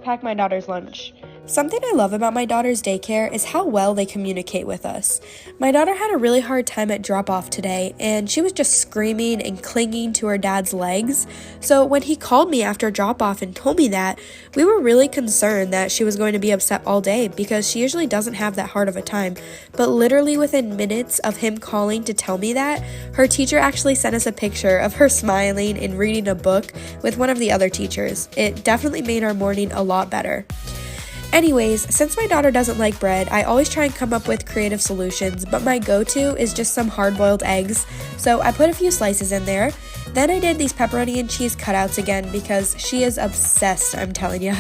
pack my daughter's lunch. Something I love about my daughter's daycare is how well they communicate with us. My daughter had a really hard time at drop-off today, and she was just screaming and clinging to her dad's legs. So when he called me after drop-off and told me that, we were really concerned that she was going to be upset all day because she usually doesn't have that hard of a time. But literally within minutes of him calling to tell me that, her teacher actually sent us a picture of her smiling and reading a book with one of the other teachers. It definitely made our morning a lot better. Anyways, since my daughter doesn't like bread, I always try and come up with creative solutions, but my go-to is just some hard-boiled eggs, so I put a few slices in there. Then I did these pepperoni and cheese cutouts again because she is obsessed, I'm telling you.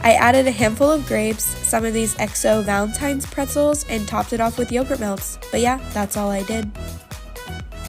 I added a handful of grapes, some of these XO Valentine's pretzels, and topped it off with yogurt melts. But yeah, that's all I did.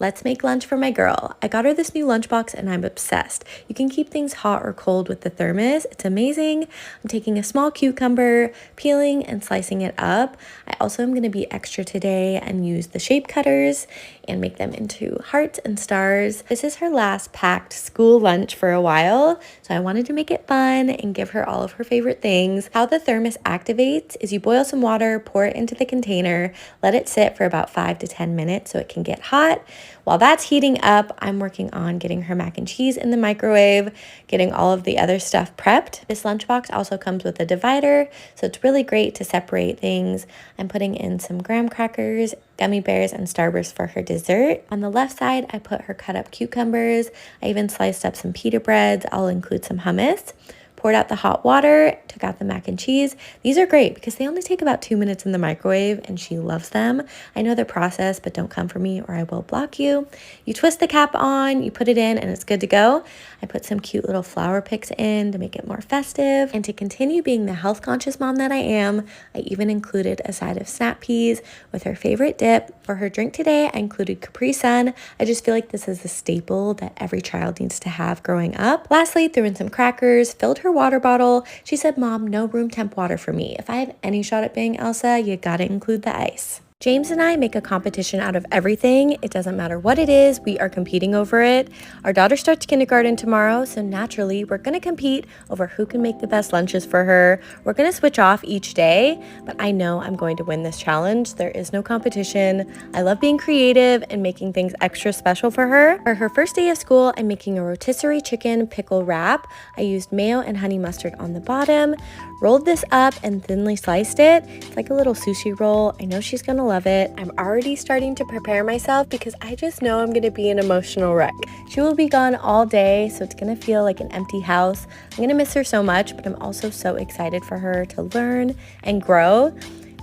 Let's make lunch for my girl. I got her this new lunchbox and I'm obsessed. You can keep things hot or cold with the thermos. It's amazing. I'm taking a small cucumber, peeling and slicing it up. I also am going to be extra today and use the shape cutters and make them into hearts and stars. This is her last packed school lunch for a while, so I wanted to make it fun and give her all of her favorite things. How the thermos activates is you boil some water, pour it into the container, let it sit for about 5 to 10 minutes so it can get hot. While that's heating up, I'm working on getting her mac and cheese in the microwave, getting all of the other stuff prepped. This lunchbox also comes with a divider, so it's really great to separate things. I'm putting in some graham crackers, gummy bears, and Starburst for her dessert. On the left side, I put her cut up cucumbers. I even sliced up some pita breads. I'll include some hummus. Poured out the hot water, took out the mac and cheese. These are great because they only take about 2 minutes in the microwave and she loves them. I know the process, but don't come for me or I will block you. You twist the cap on, you put it in, and it's good to go. I put some cute little flower picks in to make it more festive. And to continue being the health conscious mom that I am, I even included a side of snap peas with her favorite dip. For her drink today, I included Capri Sun. I just feel like this is a staple that every child needs to have growing up. Lastly, threw in some crackers, filled her water bottle. She said, "Mom, no room temp water for me. If I have any shot at being Elsa, you gotta include the ice." James and I make a competition out of everything. It doesn't matter what it is, we are competing over it. Our daughter starts kindergarten tomorrow, so naturally we're gonna compete over who can make the best lunches for her. We're gonna switch off each day, but I know I'm going to win this challenge. There is no competition. I love being creative and making things extra special for her. For her first day of school, I'm making a rotisserie chicken pickle wrap. I used mayo and honey mustard on the bottom, rolled this up and thinly sliced it. It's like a little sushi roll. I know she's gonna love it. I'm already starting to prepare myself because I just know I'm gonna be an emotional wreck. She will be gone all day, so it's gonna feel like an empty house. I'm gonna miss her so much, but I'm also so excited for her to learn and grow.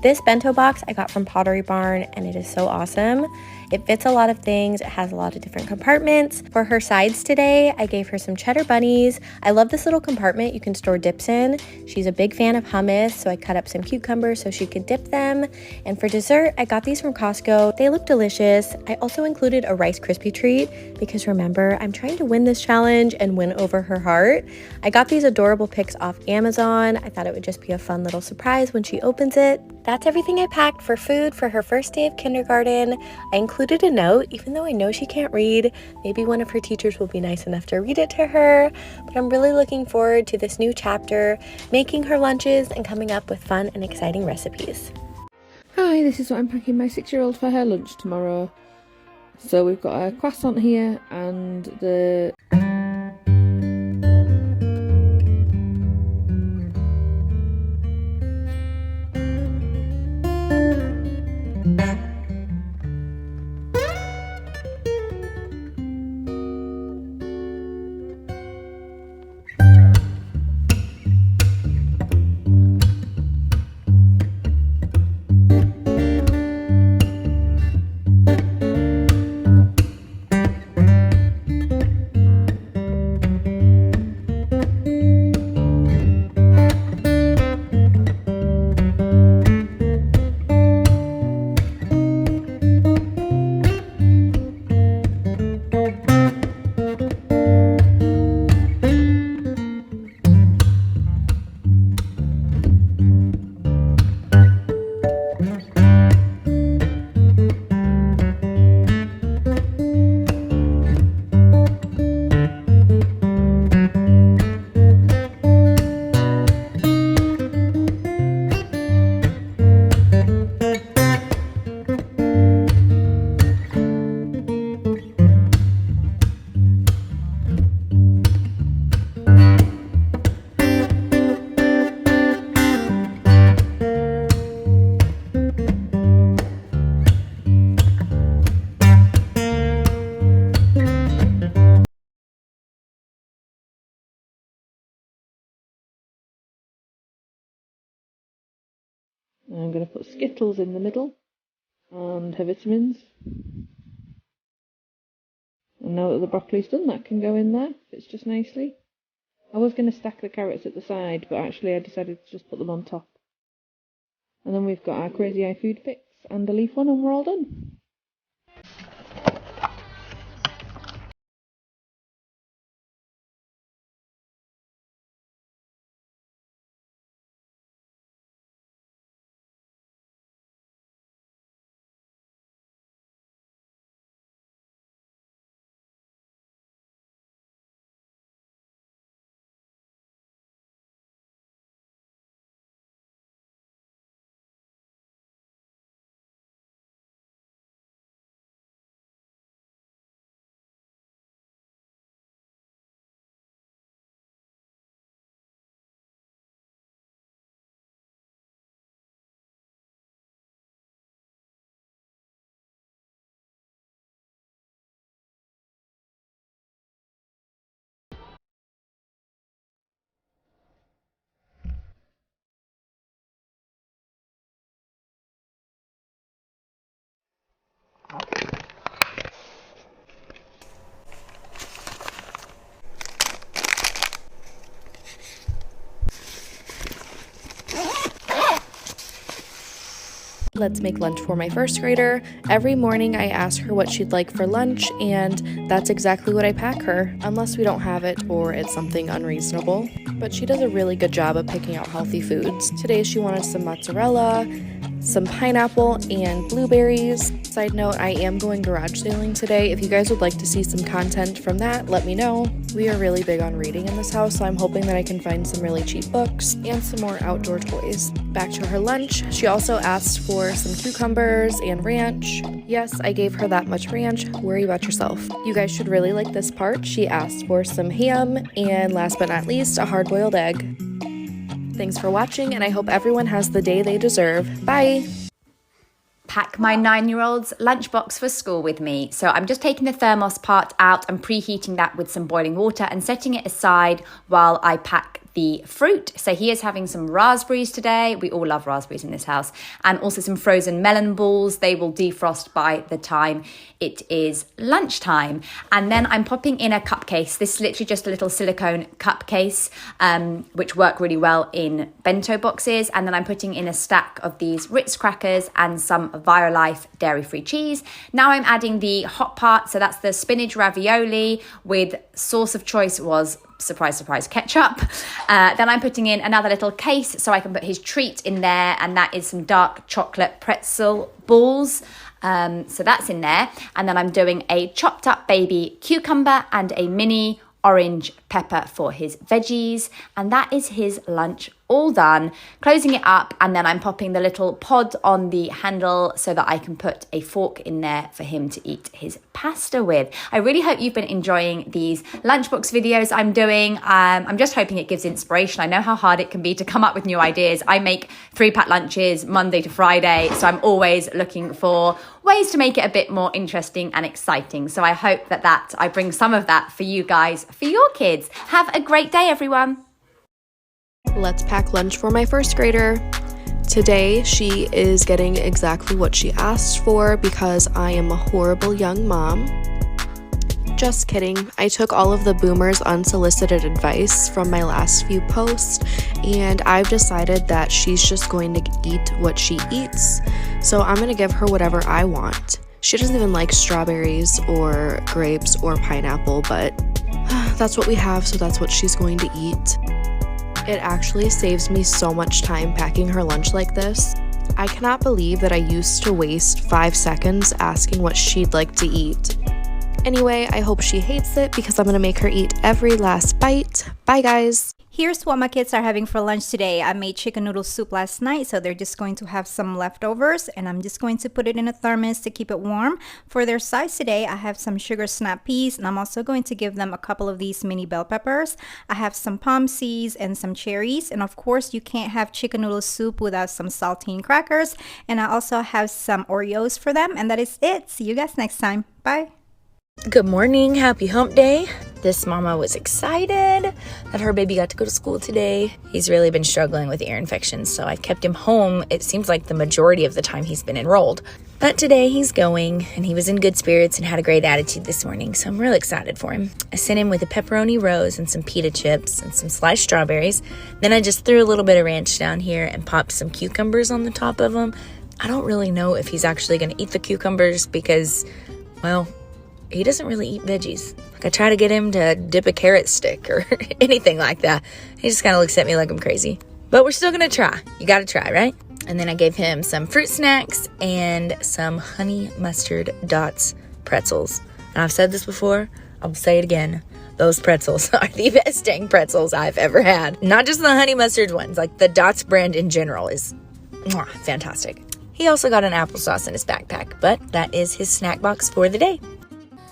This bento box I got from Pottery Barn and it is so awesome. It fits a lot of things. It has a lot of different compartments. For her sides today, I gave her some cheddar bunnies. I love this little compartment you can store dips in. She's a big fan of hummus, so I cut up some cucumbers so she could dip them. And for dessert, I got these from Costco. They look delicious. I also included a Rice Krispie treat because remember, I'm trying to win this challenge and win over her heart. I got these adorable pics off Amazon. I thought it would just be a fun little surprise when she opens it. That's everything I packed for food for her first day of kindergarten. I included a note, even though I know she can't read. Maybe one of her teachers will be nice enough to read it to her, but I'm really looking forward to this new chapter, making her lunches and coming up with fun and exciting recipes. Hi, this is what I'm packing my 6-year-old for her lunch tomorrow. So we've got a croissant here and the I'm going to put Skittles in the middle and her vitamins. And now that the broccoli's done, that can go in there. Fits just nicely. I was going to stack the carrots at the side, but actually I decided to just put them on top. And then we've got our Crazy Eye food fix and a leaf one, and we're all done. Let's make lunch for my first grader. Every morning I ask her what she'd like for lunch, and that's exactly what I pack her, unless we don't have it or it's something unreasonable. But she does a really good job of picking out healthy foods. Today she wanted some mozzarella, some pineapple, and blueberries. Side note, I am going garage sailing today. If you guys would like to see some content from that, let me know. We are really big on reading in this house, so I'm hoping that I can find some really cheap books and some more outdoor toys. Back to her lunch, she also asked for some cucumbers and ranch. Yes, I gave her that much ranch. Worry about yourself. You guys should really like this part. She asked for some ham, and last but not least, a hard-boiled egg. Thanks for watching, and I hope everyone has the day they deserve. Bye! Pack my 9-year-old's lunchbox for school with me. So I'm just taking the thermos part out and preheating that with some boiling water and setting it aside while I pack the fruit. So he is having some raspberries today. We all love raspberries in this house. And also some frozen melon balls. They will defrost by the time it is lunchtime. And then I'm popping in a cup case. This is literally just a little silicone cup case, which work really well in bento boxes. And then I'm putting in a stack of these Ritz crackers and some Violife dairy-free cheese. Now I'm adding the hot part. So that's the spinach ravioli with sauce of choice was, surprise, surprise, ketchup. Then I'm putting in another little case so I can put his treat in there, and that is some dark chocolate pretzel balls. So that's in there. And then I'm doing a chopped up baby cucumber and a mini orange pepper for his veggies. And that is his lunch all done. Closing it up, and then I'm popping the little pod on the handle so that I can put a fork in there for him to eat his pasta with. I really hope you've been enjoying these lunchbox videos I'm doing. I'm just hoping it gives inspiration. I know how hard it can be to come up with new ideas. I make 3-pack lunches Monday to Friday, so I'm always looking for ways to make it a bit more interesting and exciting. So I hope that I bring some of that for you guys, for your kids. Have a great day, everyone. Let's pack lunch for my first grader. Today, she is getting exactly what she asked for because I am a horrible young mom. Just kidding. I took all of the boomers' unsolicited advice from my last few posts, and I've decided that she's just going to eat what she eats. So I'm going to give her whatever I want. She doesn't even like strawberries or grapes or pineapple, but that's what we have, so that's what she's going to eat. It actually saves me so much time packing her lunch like this. I cannot believe that I used to waste 5 seconds asking what she'd like to eat. Anyway, I hope she hates it because I'm gonna make her eat every last bite. Bye, guys. Here's what my kids are having for lunch today. I made chicken noodle soup last night, so they're just going to have some leftovers, and I'm just going to put it in a thermos to keep it warm. For their sides today, I have some sugar snap peas, and I'm also going to give them a couple of these mini bell peppers. I have some palm seeds and some cherries, and of course, you can't have chicken noodle soup without some saltine crackers. And I also have some Oreos for them, and that is it. See you guys next time. Bye. Good morning, happy hump day. This mama was excited that her baby got to go to school today. He's really been struggling with ear infections, so I've kept him home. It seems like the majority of the time he's been enrolled. But today he's going, and he was in good spirits and had a great attitude this morning, so I'm really excited for him. I sent him with a pepperoni rose and some pita chips and some sliced strawberries. Then I just threw a little bit of ranch down here and popped some cucumbers on the top of them. I don't really know if he's actually going to eat the cucumbers because, well, he doesn't really eat veggies. Like, I try to get him to dip a carrot stick or anything like that. He just kind of looks at me like I'm crazy. But we're still going to try. You got to try, right? And then I gave him some fruit snacks and some honey mustard dots pretzels. And I've said this before, I'll say it again. Those pretzels are the best dang pretzels I've ever had. Not just the honey mustard ones, like the Dots brand in general is fantastic. He also got an applesauce in his backpack, but that is his snack box for the day.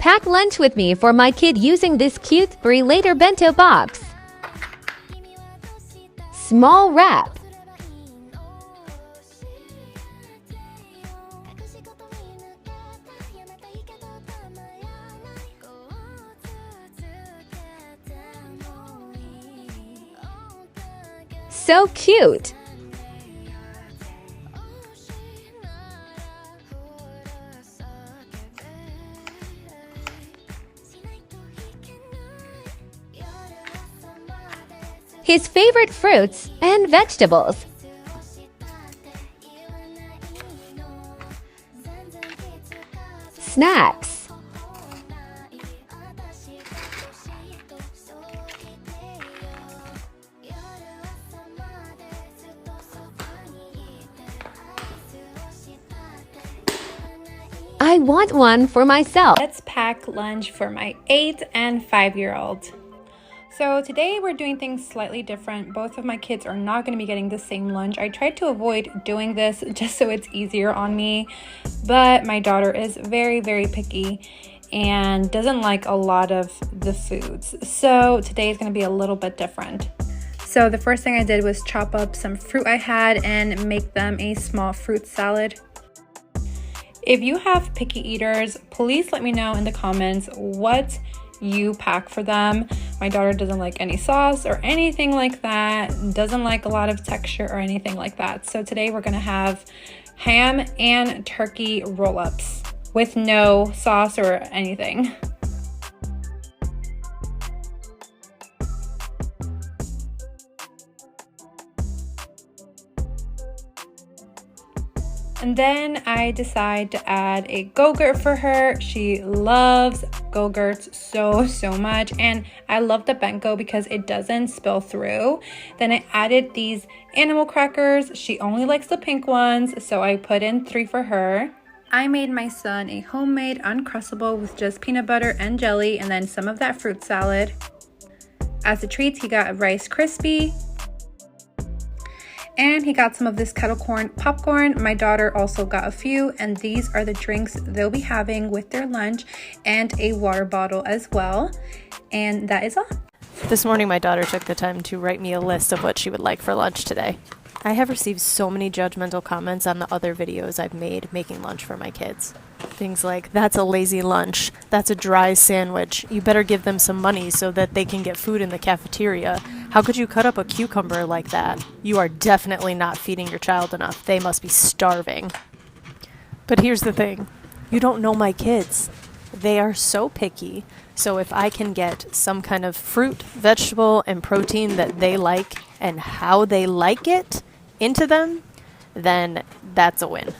Pack lunch with me for my kid using this cute 3-liter bento box. Small wrap. So cute! His favorite fruits and vegetables. Snacks. I want one for myself. Let's pack lunch for my 8 and 5-year-old. So today we're doing things slightly different. Both of my kids are not going to be getting the same lunch. I tried to avoid doing this just so it's easier on me, but my daughter is very, very picky and doesn't like a lot of the foods. So today is going to be a little bit different. So the first thing I did was chop up some fruit I had and make them a small fruit salad. If you have picky eaters, please let me know in the comments what you pack for them. My daughter doesn't like any sauce or anything like that, doesn't like a lot of texture or anything like that. So today we're gonna have ham and turkey roll-ups with no sauce or anything. And then I decide to add a Go-Gurt for her. She loves Go-Gurts so much, and I love the Benko because it doesn't spill through. Then I added these animal crackers. She only likes the pink ones, so I put in 3 for her. I made my son a homemade Uncrustable with just peanut butter and jelly and then some of that fruit salad. As a treat, he got a Rice Krispie. And he got some of this kettle corn popcorn. My daughter also got a few, and these are the drinks they'll be having with their lunch and a water bottle as well. And that is all. This morning, my daughter took the time to write me a list of what she would like for lunch today. I have received so many judgmental comments on the other videos I've made making lunch for my kids. Things like, that's a lazy lunch, that's a dry sandwich, you better give them some money so that they can get food in the cafeteria. How could you cut up a cucumber like that? You are definitely not feeding your child enough. They must be starving. But here's the thing, you don't know my kids. They are so picky, so if I can get some kind of fruit, vegetable, and protein that they like and how they like it into them, then that's a win.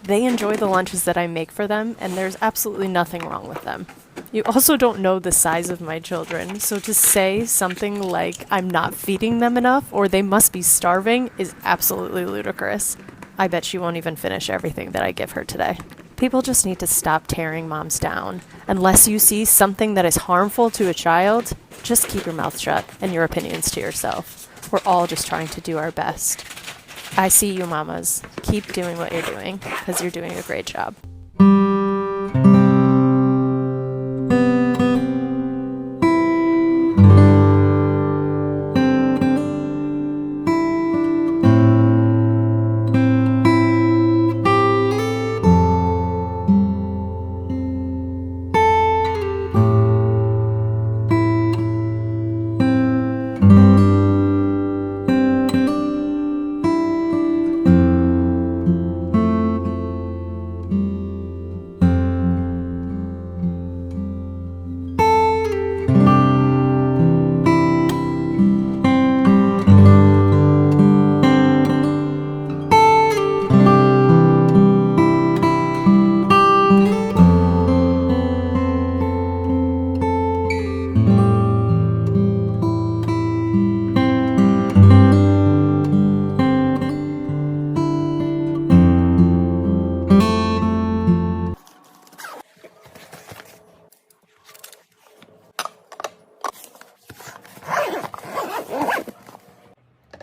They enjoy the lunches that I make for them, and there's absolutely nothing wrong with them. You also don't know the size of my children, so to say something like I'm not feeding them enough or they must be starving is absolutely ludicrous. I bet she won't even finish everything that I give her today. People just need to stop tearing moms down. Unless you see something that is harmful to a child, just keep your mouth shut and your opinions to yourself. We're all just trying to do our best. I see you, mamas. Keep doing what you're doing, because you're doing a great job.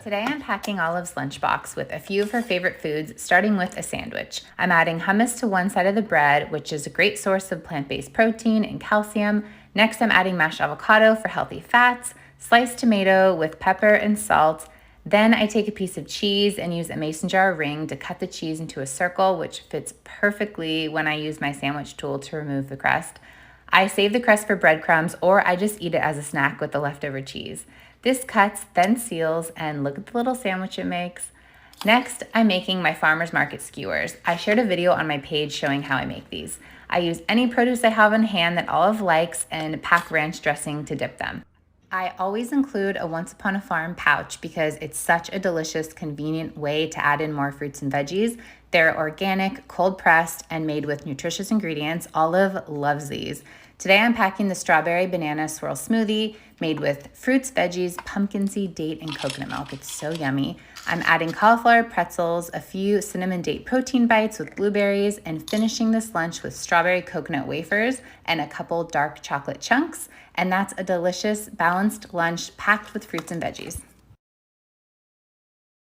Today I'm packing Olive's lunchbox with a few of her favorite foods, starting with a sandwich. I'm adding hummus to one side of the bread, which is a great source of plant-based protein and calcium. Next, I'm adding mashed avocado for healthy fats, sliced tomato with pepper and salt. Then I take a piece of cheese and use a mason jar ring to cut the cheese into a circle, which fits perfectly when I use my sandwich tool to remove the crust. I save the crust for breadcrumbs, or I just eat it as a snack with the leftover cheese. This cuts, then seals, and look at the little sandwich it makes. Next, I'm making my farmer's market skewers. I shared a video on my page showing how I make these. I use any produce I have on hand that Olive likes and pack ranch dressing to dip them. I always include a Once Upon a Farm pouch because it's such a delicious, convenient way to add in more fruits and veggies. They're organic, cold pressed, and made with nutritious ingredients. Olive loves these. Today I'm packing the strawberry banana swirl smoothie made with fruits, veggies, pumpkin seed, date, and coconut milk. It's so yummy. I'm adding cauliflower pretzels, a few cinnamon date protein bites with blueberries, and finishing this lunch with strawberry coconut wafers and a couple dark chocolate chunks. And that's a delicious, balanced lunch packed with fruits and veggies.